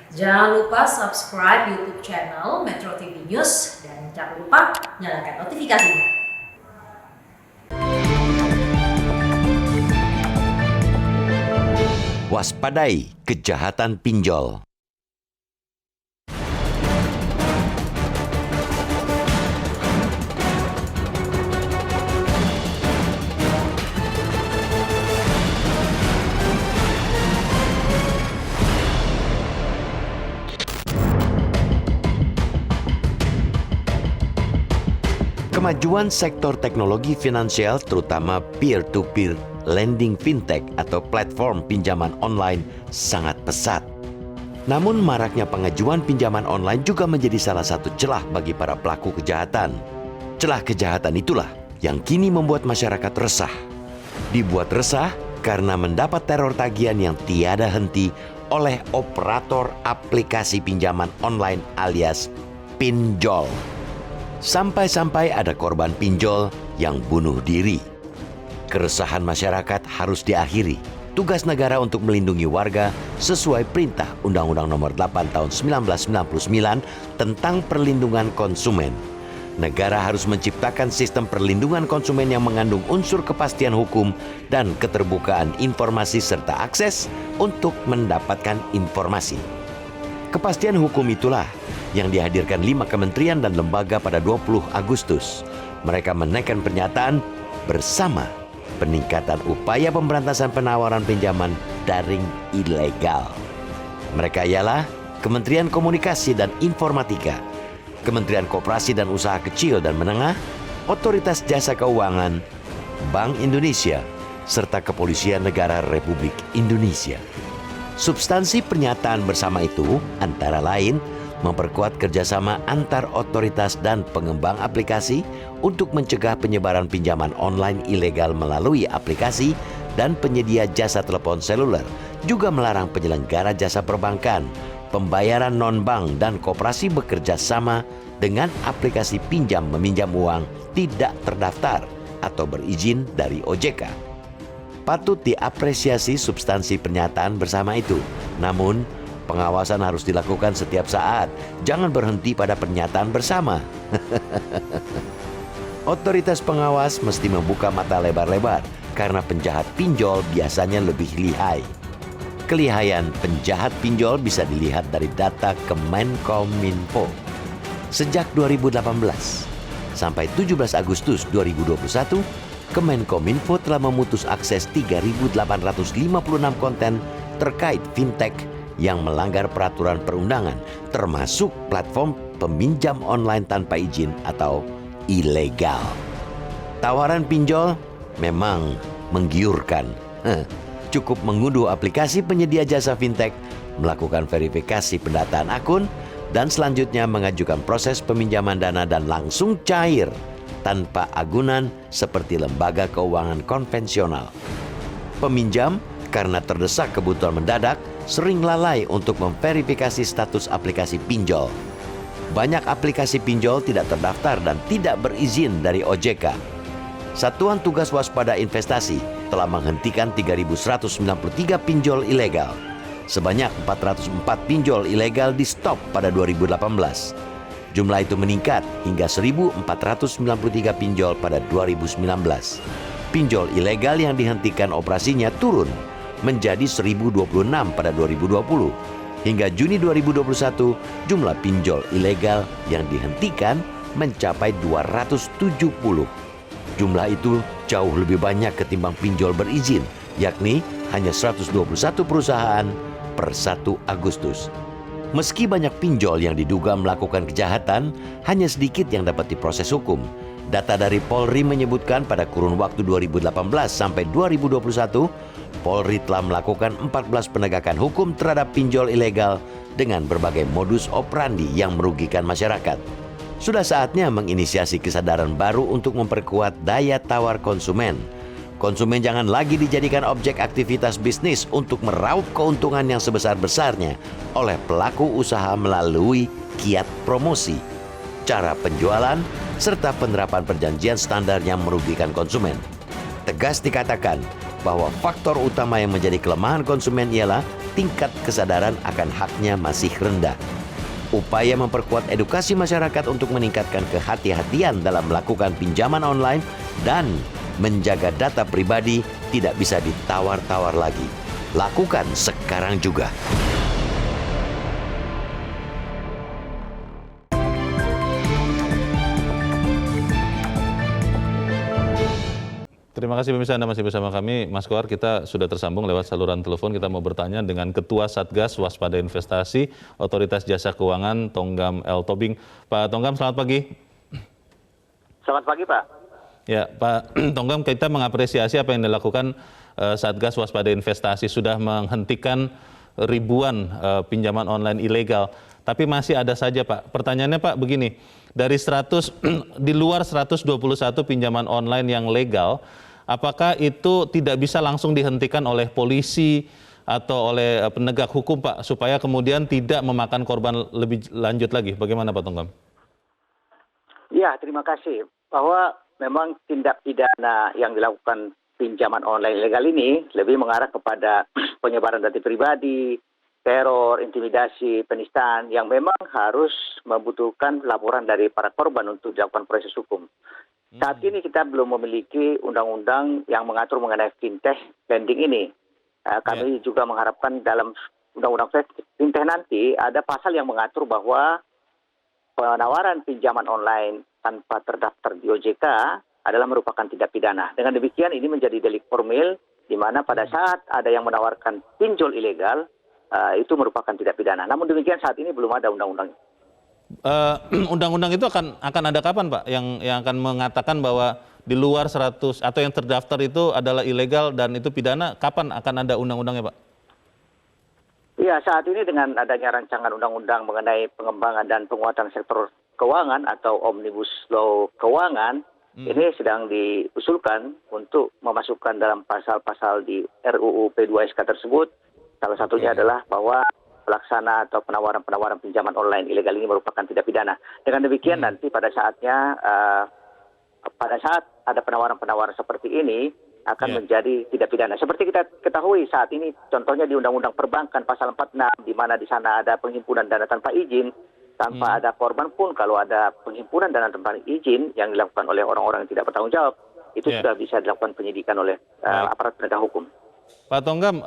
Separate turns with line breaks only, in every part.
Jangan lupa subscribe YouTube channel Metro TV News dan jangan lupa nyalakan notifikasinya.
Waspadai kejahatan pinjol. Kemajuan sektor teknologi finansial terutama peer-to-peer lending fintech atau platform pinjaman online sangat pesat. Namun maraknya pengajuan pinjaman online juga menjadi salah satu celah bagi para pelaku kejahatan. Celah kejahatan itulah yang kini membuat masyarakat resah. Dibuat resah karena mendapat teror tagihan yang tiada henti oleh operator aplikasi pinjaman online alias pinjol. Sampai-sampai ada korban pinjol yang bunuh diri. Keresahan masyarakat harus diakhiri. Tugas negara untuk melindungi warga sesuai perintah Undang-Undang Nomor 8 Tahun 1999 tentang perlindungan konsumen. Negara harus menciptakan sistem perlindungan konsumen yang mengandung unsur kepastian hukum dan keterbukaan informasi serta akses untuk mendapatkan informasi. Kepastian hukum itulah yang dihadirkan 5 kementerian dan lembaga pada 20 Agustus. Mereka menaikkan pernyataan bersama peningkatan upaya pemberantasan penawaran pinjaman daring ilegal. Mereka ialah Kementerian Komunikasi dan Informatika, Kementerian Koperasi dan Usaha Kecil dan Menengah, Otoritas Jasa Keuangan, Bank Indonesia, serta Kepolisian Negara Republik Indonesia. Substansi pernyataan bersama itu antara lain memperkuat kerjasama antar otoritas dan pengembang aplikasi untuk mencegah penyebaran pinjaman online ilegal melalui aplikasi dan penyedia jasa telepon seluler, juga melarang penyelenggara jasa perbankan, pembayaran non-bank dan koperasi bekerja sama dengan aplikasi pinjam-meminjam uang tidak terdaftar atau berizin dari OJK. Patut diapresiasi substansi pernyataan bersama itu. Namun, pengawasan harus dilakukan setiap saat. Jangan berhenti pada pernyataan bersama. Otoritas pengawas mesti membuka mata lebar-lebar karena penjahat pinjol biasanya lebih lihai. Kelihayan penjahat pinjol bisa dilihat dari data Kemenkominfo. Sejak 2018 sampai 17 Agustus 2021, Kemenkominfo telah memutus akses 3.856 konten terkait fintech yang melanggar peraturan perundangan, termasuk platform peminjam online tanpa izin atau ilegal. Tawaran pinjol memang menggiurkan. Cukup mengunduh aplikasi penyedia jasa fintech, melakukan verifikasi pendataan akun, dan selanjutnya mengajukan proses peminjaman dana dan langsung cair tanpa agunan seperti lembaga keuangan konvensional. Peminjam karena terdesak kebutuhan mendadak sering lalai untuk memverifikasi status aplikasi pinjol. Banyak aplikasi pinjol tidak terdaftar dan tidak berizin dari OJK. Satuan Tugas Waspada Investasi telah menghentikan 3.193 pinjol ilegal. Sebanyak 404 pinjol ilegal di stop pada 2018. Jumlah itu meningkat hingga 1.493 pinjol pada 2019. Pinjol ilegal yang dihentikan operasinya turun menjadi 1.026 pada 2020. Hingga Juni 2021, jumlah pinjol ilegal yang dihentikan mencapai 270. Jumlah itu jauh lebih banyak ketimbang pinjol berizin, yakni hanya 121 perusahaan per 1 Agustus. Meski banyak pinjol yang diduga melakukan kejahatan, hanya sedikit yang dapat diproses hukum. Data dari Polri menyebutkan pada kurun waktu 2018 sampai 2021, Polri telah melakukan 14 penegakan hukum terhadap pinjol ilegal dengan berbagai modus operandi yang merugikan masyarakat. Sudah saatnya menginisiasi kesadaran baru untuk memperkuat daya tawar konsumen. Konsumen jangan lagi dijadikan objek aktivitas bisnis untuk meraup keuntungan yang sebesar-besarnya oleh pelaku usaha melalui kiat promosi, cara penjualan, serta penerapan perjanjian standar yang merugikan konsumen. Tegas dikatakan bahwa faktor utama yang menjadi kelemahan konsumen ialah tingkat kesadaran akan haknya masih rendah. Upaya memperkuat edukasi masyarakat untuk meningkatkan kehati-hatian dalam melakukan pinjaman online dan menjaga data pribadi tidak bisa ditawar-tawar lagi. Lakukan sekarang juga.
Terima kasih pemirsa, Anda masih bersama kami. Mas Kohar, kita sudah tersambung lewat saluran telepon. Kita mau bertanya dengan Ketua Satgas Waspada Investasi Otoritas Jasa Keuangan, Tonggam L. Tobing. Pak Tonggam, selamat pagi.
Selamat pagi, Pak.
Ya, Pak Tonggam, kita mengapresiasi apa yang dilakukan Satgas Waspada Investasi, sudah menghentikan ribuan pinjaman online ilegal. Tapi masih ada saja, Pak. Pertanyaannya, Pak, begini. Dari 100 di luar 121 pinjaman online yang legal, apakah itu tidak bisa langsung dihentikan oleh polisi atau oleh penegak hukum, Pak, supaya kemudian tidak memakan korban lebih lanjut lagi? Bagaimana, Pak Tonggam?
Ya, terima kasih. Bahwa memang tindak pidana yang dilakukan pinjaman online ilegal ini lebih mengarah kepada penyebaran data pribadi, teror, intimidasi, penistaan yang memang harus membutuhkan laporan dari para korban untuk dilakukan proses hukum. Saat ini kita belum memiliki undang-undang yang mengatur mengenai fintech lending ini. Kami juga mengharapkan dalam undang-undang fintech nanti ada pasal yang mengatur bahwa penawaran pinjaman online tanpa terdaftar di OJK adalah merupakan tindak pidana. Dengan demikian ini menjadi delik formil di mana pada saat ada yang menawarkan pinjol ilegal itu merupakan tindak pidana. Namun demikian saat ini belum ada undang-undang.
Undang-undang itu akan ada kapan, Pak, yang akan mengatakan bahwa di luar 100 atau yang terdaftar itu adalah ilegal dan itu pidana? Kapan akan ada undang-undangnya, Pak?
Iya, saat ini dengan adanya rancangan undang-undang mengenai pengembangan dan penguatan sektor keuangan atau Omnibus Law Keuangan, ini sedang diusulkan untuk memasukkan dalam pasal-pasal di RUU P2SK tersebut. Salah satunya adalah bahwa pelaksana atau penawaran pinjaman online ilegal ini merupakan tindak pidana. Dengan demikian nanti pada saatnya, pada saat ada penawaran-penawaran seperti ini akan menjadi tindak pidana. Seperti kita ketahui saat ini, contohnya di Undang-Undang Perbankan pasal 46, di mana di sana ada penghimpunan dana tanpa izin, tanpa ada korban pun kalau ada penghimpunan dana tanpa izin yang dilakukan oleh orang-orang yang tidak bertanggung jawab, itu sudah bisa dilakukan penyidikan oleh aparat penegak hukum.
Pak Tonggam,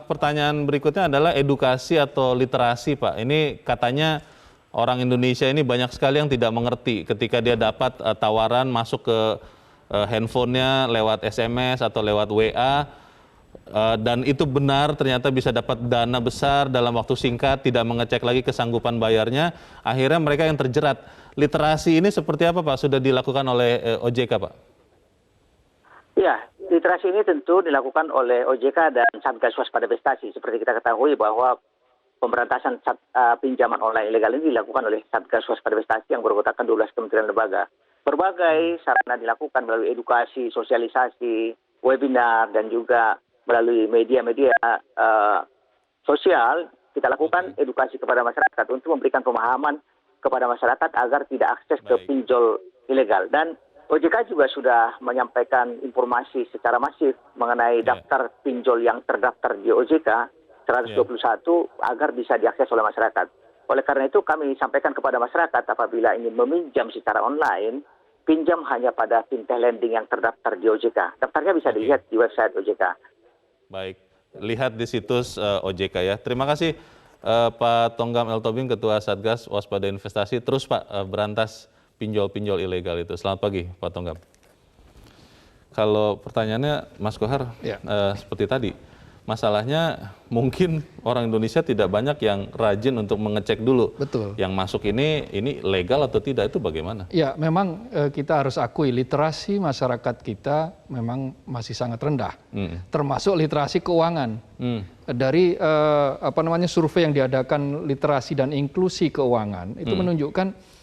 pertanyaan berikutnya adalah edukasi atau literasi, Pak. Ini katanya orang Indonesia ini banyak sekali yang tidak mengerti ketika dia dapat tawaran masuk ke handphonenya lewat SMS atau lewat WA, dan itu benar ternyata bisa dapat dana besar dalam waktu singkat, tidak mengecek lagi kesanggupan bayarnya, akhirnya mereka yang terjerat. Literasi ini seperti apa, Pak? Sudah dilakukan oleh OJK, Pak?
Ya, literasi ini tentu dilakukan oleh OJK dan Satgas Waspada Investasi. Seperti kita ketahui bahwa pemberantasan pinjaman online ilegal ini dilakukan oleh Satgas Waspada Investasi yang beranggotakan 12 kementerian lembaga. Berbagai sarana dilakukan melalui edukasi, sosialisasi, webinar, dan juga melalui media-media sosial. Kita lakukan edukasi kepada masyarakat untuk memberikan pemahaman kepada masyarakat agar tidak akses ke pinjol ilegal. Dan OJK juga sudah menyampaikan informasi secara masif mengenai daftar pinjol yang terdaftar di OJK 121 agar bisa diakses oleh masyarakat. Oleh karena itu kami sampaikan kepada masyarakat apabila ingin meminjam secara online, pinjam hanya pada fintech lending yang terdaftar di OJK. Daftarnya bisa dilihat di website OJK.
Baik, lihat di situs OJK ya. Terima kasih Pak Tonggam L. Tobing, Ketua Satgas Waspada Investasi. Terus Pak berantas pinjol-pinjol ilegal itu. Selamat pagi Pak Tonggam. Kalau pertanyaannya Mas Kohar seperti tadi, masalahnya mungkin orang Indonesia tidak banyak yang rajin untuk mengecek dulu.
Betul.
Yang masuk ini legal atau tidak, itu bagaimana?
Ya, memang kita harus akui literasi masyarakat kita memang masih sangat rendah. Termasuk literasi keuangan. Dari survei yang diadakan literasi dan inklusi keuangan itu menunjukkan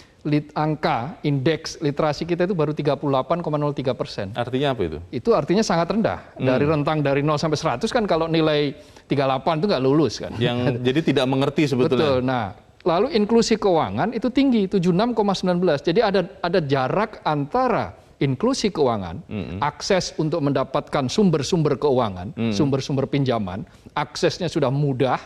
angka indeks literasi kita itu baru 38,03%.
Artinya apa itu?
Itu artinya sangat rendah. Dari rentang dari 0 sampai 100 kan kalau nilai 38 itu nggak lulus kan.
Yang jadi tidak mengerti sebetulnya.
Betul. Nah, lalu inklusi keuangan itu tinggi, 76,19. Jadi ada jarak antara inklusi keuangan, akses untuk mendapatkan sumber-sumber keuangan, sumber-sumber pinjaman, aksesnya sudah mudah,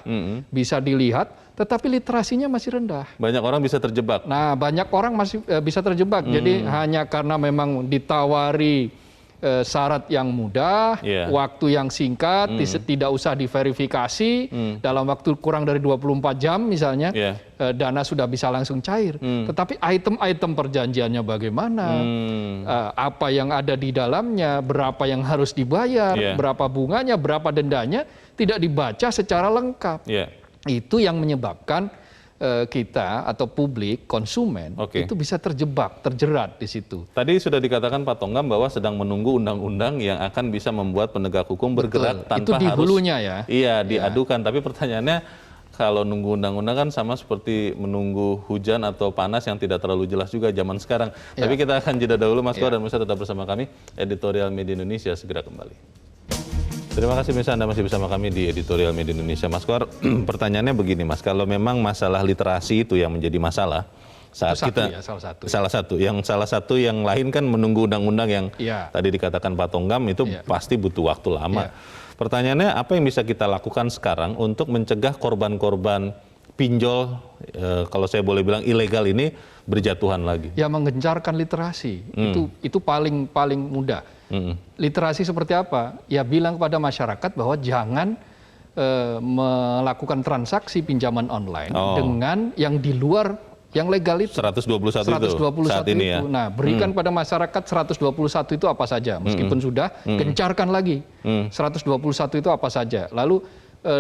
bisa dilihat, tetapi literasinya masih rendah.
Banyak orang bisa terjebak.
Nah, banyak orang masih bisa terjebak. Jadi hanya karena memang ditawari syarat yang mudah, waktu yang singkat, tidak usah diverifikasi, dalam waktu kurang dari 24 jam misalnya, dana sudah bisa langsung cair. Tetapi item-item perjanjiannya bagaimana, apa yang ada di dalamnya, berapa yang harus dibayar, berapa bunganya, berapa dendanya, tidak dibaca secara lengkap. Itu yang menyebabkan kita atau publik, konsumen, itu bisa terjebak, terjerat di situ.
Tadi sudah dikatakan Pak Tonggam bahwa sedang menunggu undang-undang yang akan bisa membuat penegak hukum bergerak tanpa
itu di
harus
hulunya ya.
Iya, diadukan. Tapi pertanyaannya, kalau nunggu undang-undang kan sama seperti menunggu hujan atau panas yang tidak terlalu jelas juga zaman sekarang. Tapi kita akan jeda dahulu, Mas Koar, dan Mirsa tetap bersama kami. Editorial Media Indonesia segera kembali. Terima kasih Mirsa, Anda masih bersama kami di Editorial Media Indonesia. Mas Koar, pertanyaannya begini Mas, kalau memang masalah literasi itu yang menjadi masalah, saat kita salah satu yang lain kan menunggu undang-undang yang tadi dikatakan Pak Tonggam itu pasti butuh waktu lama. Pertanyaannya, apa yang bisa kita lakukan sekarang untuk mencegah korban-korban pinjol, kalau saya boleh bilang ilegal ini berjatuhan lagi? Ya,
menggencarkan literasi, itu paling mudah. Literasi seperti apa? Ya, bilang kepada masyarakat bahwa jangan melakukan transaksi pinjaman online dengan yang di luar yang legal itu. 121
saat ini ya.
Nah, berikan pada masyarakat 121 itu apa saja, meskipun sudah, gencarkan lagi. 121 itu apa saja. Lalu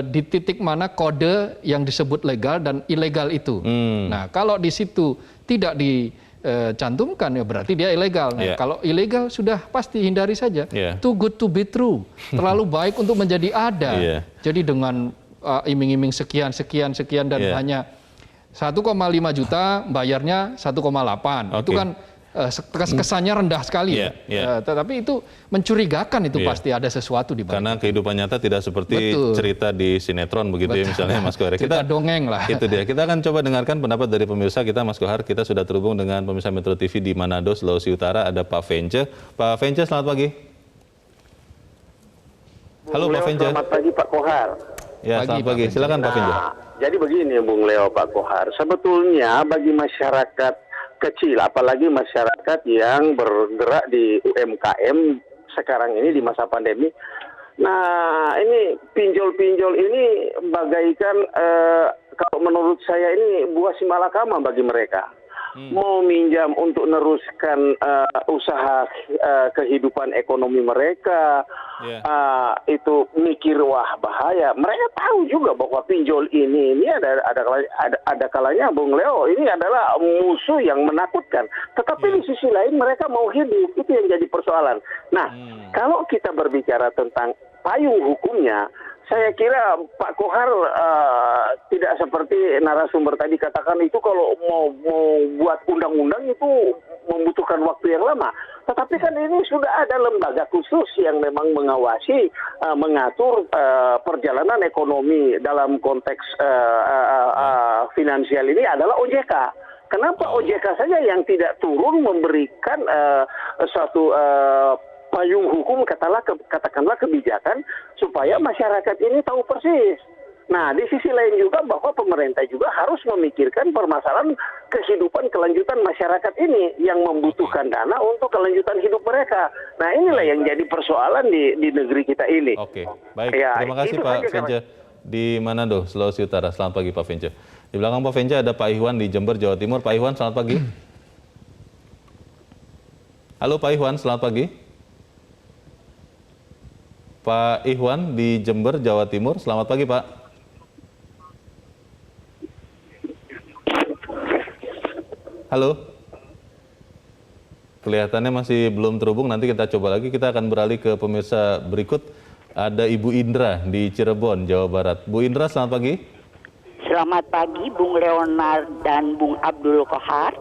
di titik mana kode yang disebut legal dan ilegal itu. Nah, kalau di situ tidak dicantumkan, ya berarti dia ilegal. Nah, kalau ilegal sudah pasti hindari saja. Too good to be true. Terlalu baik untuk menjadi ada. Jadi dengan iming-iming sekian dan hanya 1,5 juta, bayarnya 1,8. Itu kan kesannya rendah sekali. Tetapi itu mencurigakan, itu pasti ada sesuatu di balik.
Karena kehidupan nyata tidak seperti cerita di sinetron begitu ya misalnya Mas Kohar.
Kita dongeng lah.
Itu dia. Kita akan coba dengarkan pendapat dari pemirsa kita Mas Kohar. Kita sudah terhubung dengan pemirsa Metro TV di Manado, Sulawesi Utara, ada Pak Vence. Pak Vence, selamat pagi. Halo Pak Vence.
Selamat pagi Pak Kohar.
Ya, selamat pagi. Silakan Pak Vence.
Jadi begini Bung Leo, Pak Kohar. Sebetulnya bagi masyarakat kecil, apalagi masyarakat yang bergerak di UMKM sekarang ini di masa pandemi. Nah, ini pinjol-pinjol ini bagaikan kalau menurut saya ini buah si malakama bagi mereka. Mau minjam untuk meneruskan usaha kehidupan ekonomi mereka, itu mikir wah bahaya. Mereka tahu juga bahwa pinjol ini ada kalanya Bung Leo ini adalah musuh yang menakutkan. Tetapi di sisi lain mereka mau hidup, itu yang jadi persoalan. Nah, kalau kita berbicara tentang payung hukumnya, saya kira Pak Kohar tidak seperti narasumber tadi katakan itu kalau mau buat undang-undang itu membutuhkan waktu yang lama. Tetapi kan ini sudah ada lembaga khusus yang memang mengawasi, mengatur perjalanan ekonomi dalam konteks finansial ini adalah OJK. Kenapa OJK saja yang tidak turun memberikan suatu payung hukum, katakanlah kebijakan supaya masyarakat ini tahu persis. Nah, di sisi lain juga bahwa pemerintah juga harus memikirkan permasalahan kehidupan kelanjutan masyarakat ini yang membutuhkan dana untuk kelanjutan hidup mereka. Nah, inilah yang jadi persoalan di negeri kita ini.
Oke, baik. Terima kasih Pak Vence di Manado, Sulawesi Utara. Selamat pagi Pak Vence. Di belakang Pak Vence ada Pak Ihwan di Jember, Jawa Timur. Pak Ihwan, selamat pagi. Halo Pak Ihwan, selamat pagi. Pak Ihwan di Jember, Jawa Timur. Selamat pagi, Pak. Halo. Kelihatannya masih belum terhubung. Nanti kita coba lagi. Kita akan beralih ke pemirsa berikut. Ada Ibu Indra di Cirebon, Jawa Barat. Bu Indra, selamat pagi.
Selamat pagi, Bung Leonard dan Bung Abdul Kohar.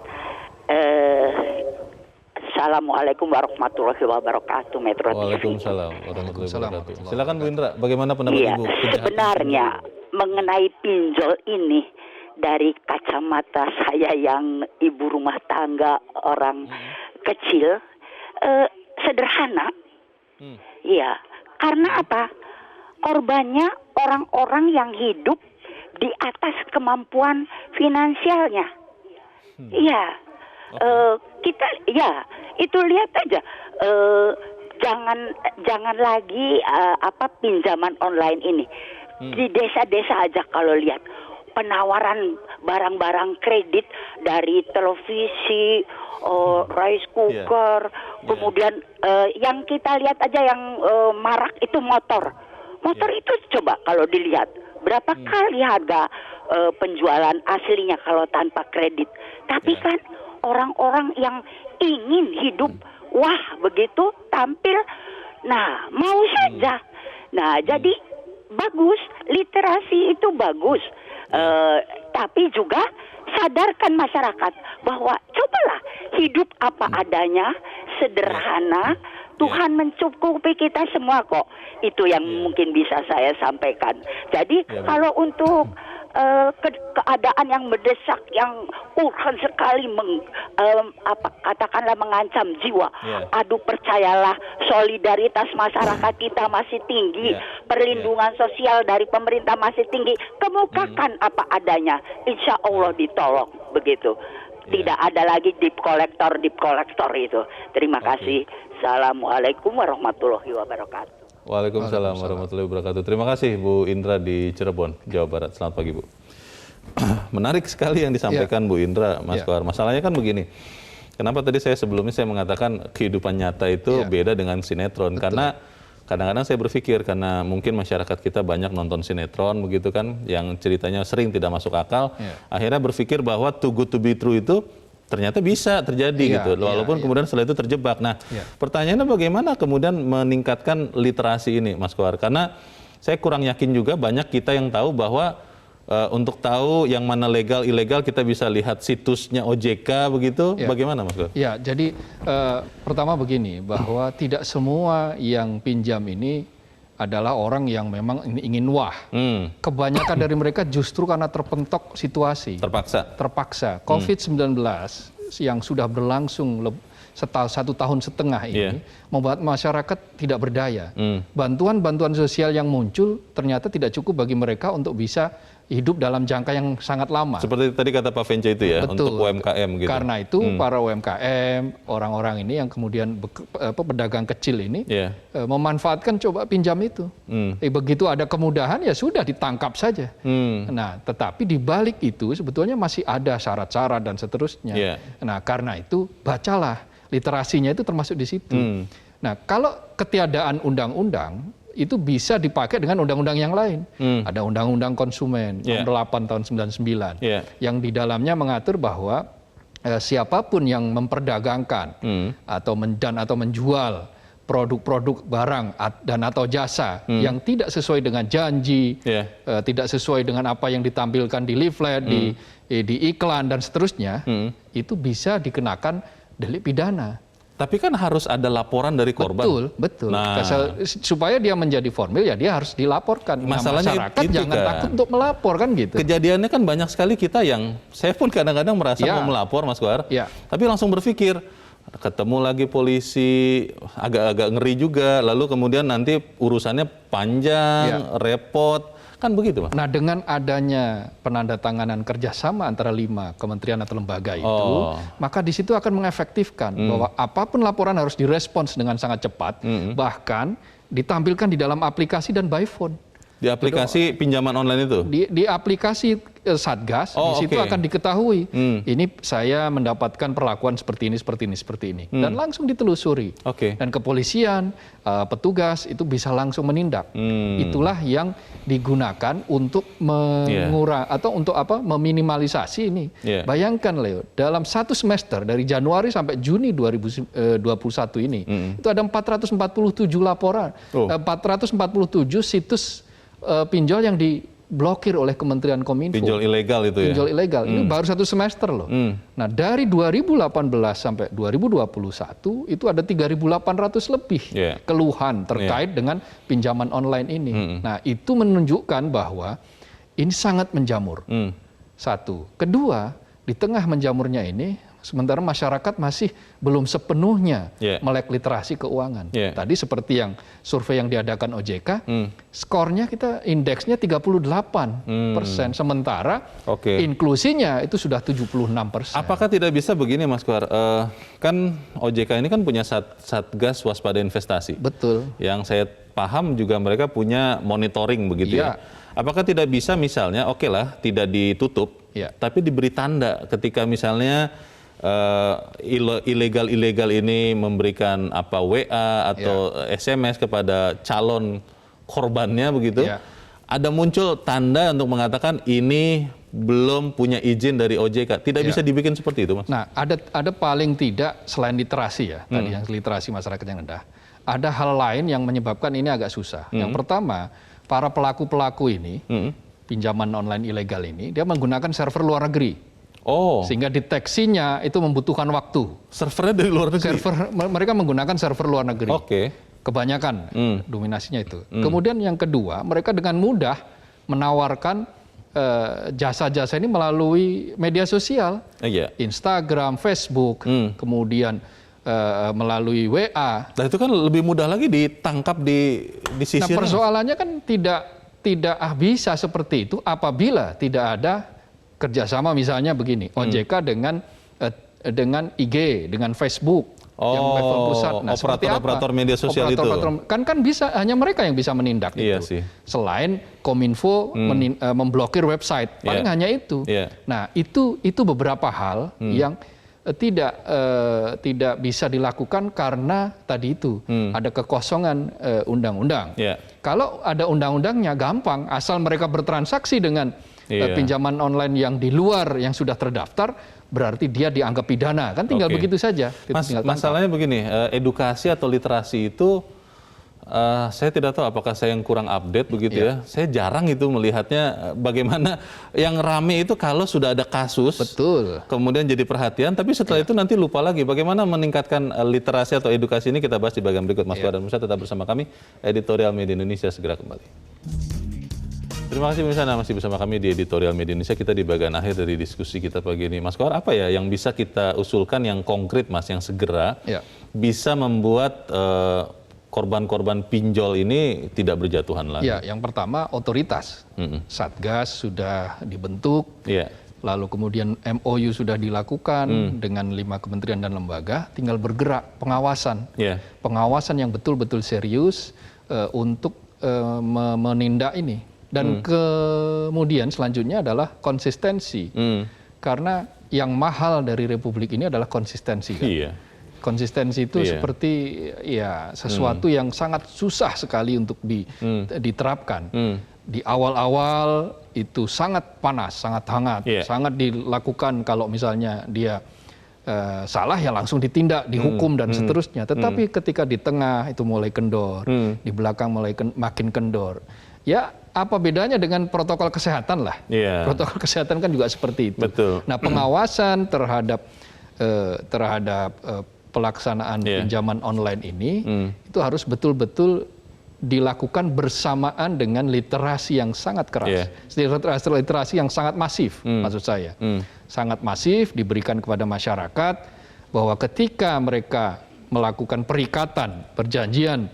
Assalamualaikum warahmatullahi wabarakatuh, Metro TV.
Waalaikumsalam warahmatullahi wabarakatuh. Silakan Bu Indra, bagaimana pendapat Ibu?
Sebenarnya mengenai pinjol ini dari kacamata saya yang ibu rumah tangga orang kecil, sederhana. Iya, karena apa? Korbannya orang-orang yang hidup di atas kemampuan finansialnya. Iya, kita ya itu lihat aja. Jangan lagi pinjaman online ini di desa-desa aja kalau lihat penawaran barang-barang kredit dari televisi, rice cooker, kemudian yang kita lihat aja yang marak itu motor itu coba kalau dilihat berapa kali harga penjualan aslinya kalau tanpa kredit, tapi kan orang-orang yang ingin hidup begitu tampil, nah mau saja. Nah jadi bagus, literasi itu bagus, tapi juga sadarkan masyarakat bahwa cobalah hidup apa adanya, sederhana. Tuhan mencukupi kita semua kok. Itu yang mungkin bisa saya sampaikan. Jadi kalau untuk keadaan yang mendesak, yang urgen sekali, katakanlah mengancam jiwa. Aduh, percayalah, solidaritas masyarakat kita masih tinggi, perlindungan sosial dari pemerintah masih tinggi. Kemukakan apa adanya, insya Allah ditolong begitu. Tidak ada lagi deep collector itu. Terima kasih. Assalamualaikum warahmatullahi wabarakatuh.
Waalaikumsalam warahmatullahi wabarakatuh. Terima kasih Bu Indra di Cirebon, Jawa Barat. Selamat pagi Bu. Menarik sekali yang disampaikan Bu Indra, Mas Kohar. Masalahnya kan begini. Kenapa tadi sebelumnya saya mengatakan kehidupan nyata itu beda dengan sinetron? Betul. Karena kadang-kadang saya berpikir karena mungkin masyarakat kita banyak nonton sinetron begitu kan, yang ceritanya sering tidak masuk akal, akhirnya berpikir bahwa too good to be true itu ternyata bisa terjadi gitu, walaupun kemudian setelah itu terjebak. Nah, pertanyaannya bagaimana kemudian meningkatkan literasi ini, Mas Kohar? Karena saya kurang yakin juga banyak kita yang tahu bahwa untuk tahu yang mana legal, ilegal kita bisa lihat situsnya OJK begitu. Bagaimana, Mas Kohar?
Ya, jadi pertama begini, bahwa tidak semua yang pinjam ini adalah orang yang memang ingin Kebanyakan dari mereka justru karena terpentok situasi. Terpaksa. COVID-19 yang sudah berlangsung 1,5 tahun ini membuat masyarakat tidak berdaya. Bantuan-bantuan sosial yang muncul ternyata tidak cukup bagi mereka untuk bisa hidup dalam jangka yang sangat lama.
Seperti tadi kata Pak Vence itu ya,
betul,
untuk UMKM gitu.
Karena itu para UMKM, orang-orang ini yang kemudian pedagang kecil ini memanfaatkan coba pinjam itu. Begitu ada kemudahan ya sudah ditangkap saja. Nah, tetapi di balik itu sebetulnya masih ada syarat-syarat dan seterusnya. Nah, karena itu bacalah, literasinya itu termasuk di situ. Nah, kalau ketiadaan undang-undang itu bisa dipakai dengan undang-undang yang lain. Ada Undang-Undang Konsumen nomor 8 tahun 99 yang di dalamnya mengatur bahwa siapapun yang memperdagangkan atau menjual produk-produk barang dan atau jasa yang tidak sesuai dengan janji, tidak sesuai dengan apa yang ditampilkan di leaflet, di iklan dan seterusnya, itu bisa dikenakan delik pidana.
Tapi kan harus ada laporan dari korban.
Betul. Nah, supaya dia menjadi formil ya dia harus dilaporkan.
Masalahnya
masyarakat
itu
jangan takut untuk melapor kan gitu.
Kejadiannya kan banyak sekali kita yang, saya pun kadang-kadang merasa mau melapor, Mas Kohar, tapi langsung berpikir, ketemu lagi polisi, agak-agak ngeri juga, lalu kemudian nanti urusannya panjang, repot. Kan begitu, Pak? Nah,
dengan adanya penandatanganan kerjasama antara 5 kementerian atau lembaga itu, maka di situ akan mengefektifkan bahwa apapun laporan harus direspons dengan sangat cepat, bahkan ditampilkan di dalam aplikasi dan by phone.
Di aplikasi pinjaman online itu?
Di aplikasi Satgas, di situ akan diketahui. Ini saya mendapatkan perlakuan seperti ini. Dan langsung ditelusuri. Dan kepolisian, petugas itu bisa langsung menindak. Itulah yang digunakan untuk meminimalisasi ini. Bayangkan Leo, dalam 1 semester dari Januari sampai Juni 2021 ini, itu ada 447 laporan, 447 situs pinjol yang diblokir oleh Kementerian Kominfo.
Pinjol ilegal itu ya?
Pinjol ilegal. Ini baru 1 semester loh. Nah, dari 2018 sampai 2021 itu ada 3.800 lebih keluhan terkait dengan pinjaman online ini. Nah, itu menunjukkan bahwa ini sangat menjamur. Satu. Kedua, di tengah menjamurnya ini sementara masyarakat masih belum sepenuhnya
Yeah.
melek literasi keuangan.
Yeah.
Tadi seperti yang survei yang diadakan OJK, skornya kita indeksnya 38%, sementara
Oke.
inklusinya itu sudah 76%.
Apakah tidak bisa begini Mas Kohar? Kan OJK ini kan punya Satgas Waspada Investasi.
Betul.
Yang saya paham juga mereka punya monitoring begitu ya. Apakah tidak bisa misalnya, oke lah tidak ditutup, tapi diberi tanda ketika misalnya ilegal ini memberikan apa WA atau SMS kepada calon korbannya begitu, ada muncul tanda untuk mengatakan ini belum punya izin dari OJK. Tidak bisa dibikin seperti itu, Mas?
Nah, ada paling tidak selain literasi ya, tadi yang literasi masyarakat yang rendah, ada hal lain yang menyebabkan ini agak susah. Yang pertama, para pelaku-pelaku ini, pinjaman online ilegal ini, dia menggunakan server luar negeri. Sehingga deteksinya itu membutuhkan waktu.
Servernya dari luar negeri?
Mereka menggunakan server luar negeri.
Oke.
Kebanyakan dominasinya itu. Kemudian yang kedua, mereka dengan mudah menawarkan jasa-jasa ini melalui media sosial. Instagram, Facebook, kemudian melalui WA.
Nah itu kan lebih mudah lagi ditangkap di sisi.
Nah persoalannya kan tidak bisa seperti itu apabila tidak ada kerjasama misalnya begini, OJK dengan IG, dengan Facebook, yang level pusat. Nah,
operator media sosial itu.
Kan bisa hanya mereka yang bisa menindak
Iya
itu.
sih.
Selain Kominfo memblokir website, paling hanya itu. Nah itu beberapa hal yang tidak bisa dilakukan karena tadi itu ada kekosongan undang-undang. Kalau ada undang-undangnya gampang, asal mereka bertransaksi dengan pinjaman online yang di luar yang sudah terdaftar, berarti dia dianggap pidana, kan tinggal begitu saja.
Masalahnya begini, edukasi atau literasi itu saya tidak tahu apakah saya yang kurang update begitu ya. Saya jarang itu melihatnya bagaimana yang rame itu kalau sudah ada kasus, kemudian jadi perhatian, tapi setelah itu nanti lupa lagi. Bagaimana meningkatkan literasi atau edukasi ini kita bahas di bagian berikut. Mas Kohar dan Musa tetap bersama kami, Editorial Media Indonesia segera kembali. Terima kasih pemirsa, masih bersama kami di Editorial Media Indonesia. Kita di bagian akhir dari diskusi kita pagi ini. Mas Kohar, apa ya yang bisa kita usulkan yang konkret Mas, yang segera bisa membuat korban-korban pinjol ini tidak berjatuhan lagi?
Ya, yang pertama otoritas. Satgas sudah dibentuk, lalu kemudian MOU sudah dilakukan dengan 5 kementerian dan lembaga, tinggal bergerak pengawasan. Pengawasan yang betul-betul serius untuk menindak ini. Dan kemudian selanjutnya adalah konsistensi. Karena yang mahal dari Republik ini adalah konsistensi. Kan? Konsistensi itu seperti sesuatu yang sangat susah sekali untuk diterapkan. Di awal-awal itu sangat panas, sangat hangat, sangat dilakukan kalau misalnya dia salah ya langsung ditindak, dihukum dan seterusnya. Tetapi ketika di tengah itu mulai kendor, di belakang mulai makin kendor. Ya apa bedanya dengan protokol kesehatan lah. Protokol kesehatan kan juga seperti itu. Nah pengawasan terhadap pelaksanaan pinjaman online ini itu harus betul-betul dilakukan bersamaan dengan literasi yang sangat keras. Literasi yang sangat masif maksud saya. Sangat masif diberikan kepada masyarakat bahwa ketika mereka melakukan perikatan, perjanjian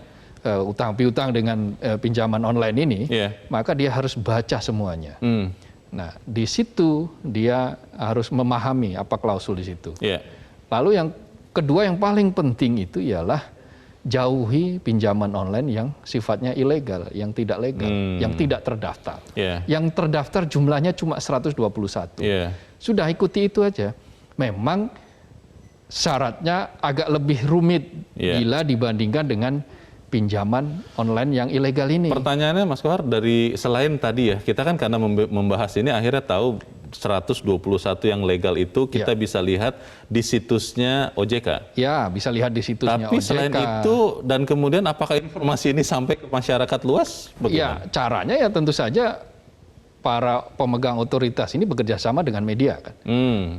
utang piutang dengan pinjaman online ini, maka dia harus baca semuanya. Nah, di situ dia harus memahami apa klausul di situ. Lalu yang kedua yang paling penting itu ialah jauhi pinjaman online yang sifatnya ilegal, yang tidak legal, yang tidak terdaftar. Yang terdaftar jumlahnya cuma 121. Sudah ikuti itu aja. Memang syaratnya agak lebih rumit bila dibandingkan dengan pinjaman online yang ilegal ini.
Pertanyaannya Mas Kohar, dari selain tadi ya, kita kan karena membahas ini akhirnya tahu 121 yang legal itu kita bisa lihat di situsnya OJK.
Ya, bisa lihat di situsnya OJK.
Tapi selain itu, dan kemudian apakah informasi ini sampai ke masyarakat luas?
Ya, caranya ya tentu saja para pemegang otoritas ini bekerja sama dengan media kan.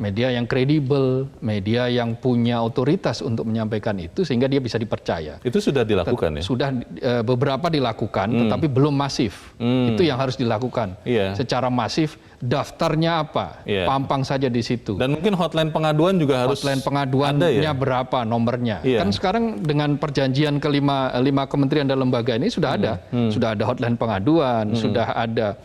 Media yang kredibel, media yang punya otoritas untuk menyampaikan itu sehingga dia bisa dipercaya.
Itu sudah dilakukan ya?
Sudah beberapa dilakukan, tetapi belum masif. Itu yang harus dilakukan. Secara masif, daftarnya apa? Pampang saja di situ.
Dan mungkin hotline pengaduan juga harus
hotline pengaduannya berapa nomornya? Kan sekarang dengan perjanjian kelima kementerian dan lembaga ini sudah ada. Sudah ada hotline pengaduan, sudah ada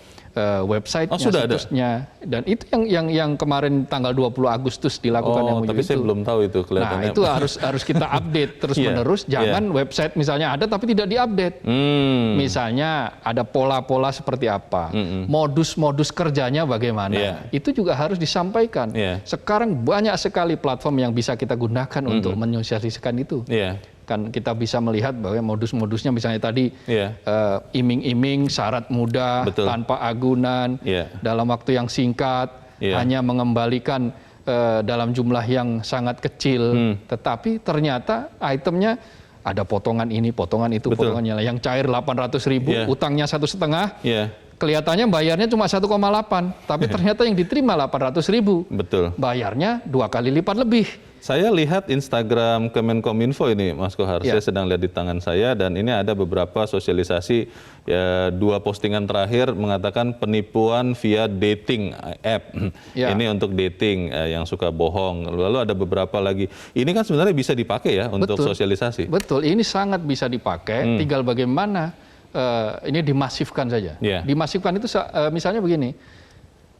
website-nya, situsnya. Dan itu yang kemarin tanggal 20 Agustus dilakukan yang
tapi saya belum tahu itu kelihatannya.
Nah, itu harus kita update terus-menerus. Jangan website misalnya ada tapi tidak diupdate. Misalnya ada pola-pola seperti apa, modus-modus kerjanya bagaimana. Itu juga harus disampaikan. Sekarang banyak sekali platform yang bisa kita gunakan untuk menyosialisasikan itu. Kan kita bisa melihat bahwa modus-modusnya misalnya tadi iming-iming, syarat mudah, tanpa agunan, dalam waktu yang singkat, hanya mengembalikan dalam jumlah yang sangat kecil, tetapi ternyata itemnya ada potongan ini, potongan itu, potongannya yang cair 800.000, utangnya 1,5, kelihatannya bayarnya cuma 1,8, tapi ternyata yang diterima 800.000, bayarnya 2 kali lipat lebih.
Saya lihat Instagram Kemenkominfo ini, Mas Kohar. Saya sedang lihat di tangan saya dan ini ada beberapa sosialisasi, 2 postingan terakhir mengatakan penipuan via dating app. Ini untuk dating yang suka bohong. Lalu ada beberapa lagi. Ini kan sebenarnya bisa dipakai ya untuk sosialisasi.
Betul, ini sangat bisa dipakai. Tinggal bagaimana ini dimasifkan saja. Dimasifkan itu misalnya begini.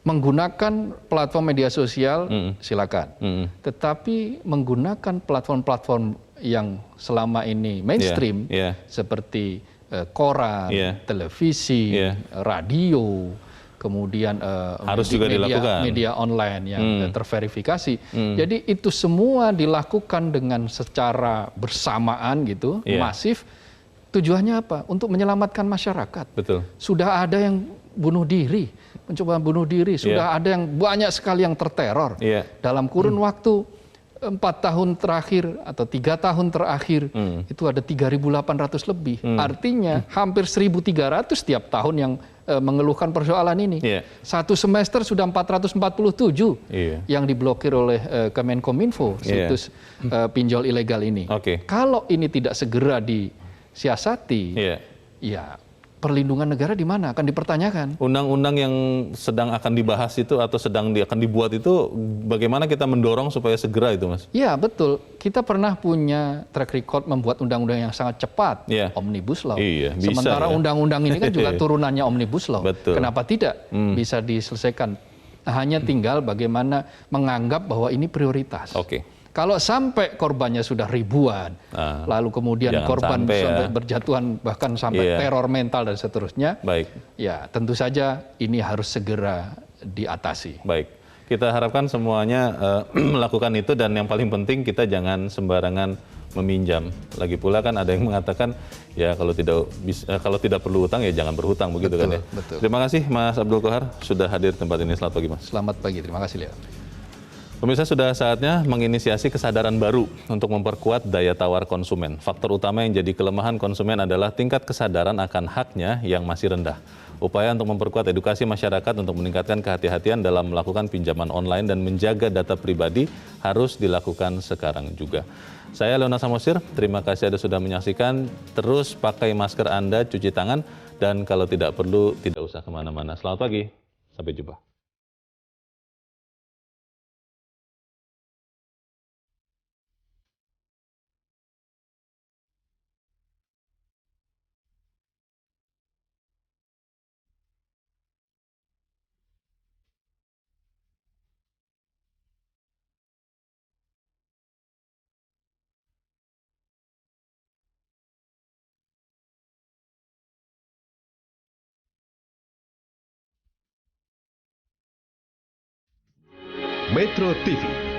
Menggunakan platform media sosial silakan, tetapi menggunakan platform-platform yang selama ini mainstream seperti koran, televisi, radio, kemudian
harus juga dilakukan
media online yang terverifikasi. Jadi itu semua dilakukan dengan secara bersamaan gitu, masif. Tujuannya apa? Untuk menyelamatkan masyarakat. Sudah ada yang bunuh diri, mencoba bunuh diri. Sudah ada yang banyak sekali yang terteror. Dalam kurun waktu 4 tahun terakhir atau 3 tahun terakhir itu ada 3.800 lebih. Artinya hampir 1.300 setiap tahun yang mengeluhkan persoalan ini. Satu semester sudah 447 yang diblokir oleh Kemenkominfo, situs pinjol ilegal ini. Kalau ini tidak segera disiasati, ya perlindungan negara di mana akan dipertanyakan.
Undang-undang yang sedang akan dibahas itu atau akan dibuat itu bagaimana kita mendorong supaya segera itu, Mas?
Ya, betul. Kita pernah punya track record membuat undang-undang yang sangat cepat, Omnibus Law. Sementara undang-undang ini kan juga turunannya Omnibus Law. Kenapa tidak bisa diselesaikan? Hanya tinggal bagaimana menganggap bahwa ini prioritas. Kalau sampai korbannya sudah ribuan, lalu kemudian korban sampai berjatuhan bahkan sampai teror mental dan seterusnya, ya tentu saja ini harus segera diatasi.
Kita harapkan semuanya melakukan itu dan yang paling penting kita jangan sembarangan meminjam. Lagi pula kan ada yang mengatakan ya kalau tidak perlu hutang ya jangan berhutang begitu kan ya. Terima kasih Mas Abdul Kohar sudah hadir di tempat ini. Selamat pagi Mas.
Selamat pagi, terima kasih Leo.
Pemirsa, sudah saatnya menginisiasi kesadaran baru untuk memperkuat daya tawar konsumen. Faktor utama yang jadi kelemahan konsumen adalah tingkat kesadaran akan haknya yang masih rendah. Upaya untuk memperkuat edukasi masyarakat untuk meningkatkan kehati-hatian dalam melakukan pinjaman online dan menjaga data pribadi harus dilakukan sekarang juga. Saya Leona Samosir, terima kasih Anda sudah menyaksikan. Terus pakai masker Anda, cuci tangan, dan kalau tidak perlu tidak usah kemana-mana. Selamat pagi, sampai jumpa.
Metro TV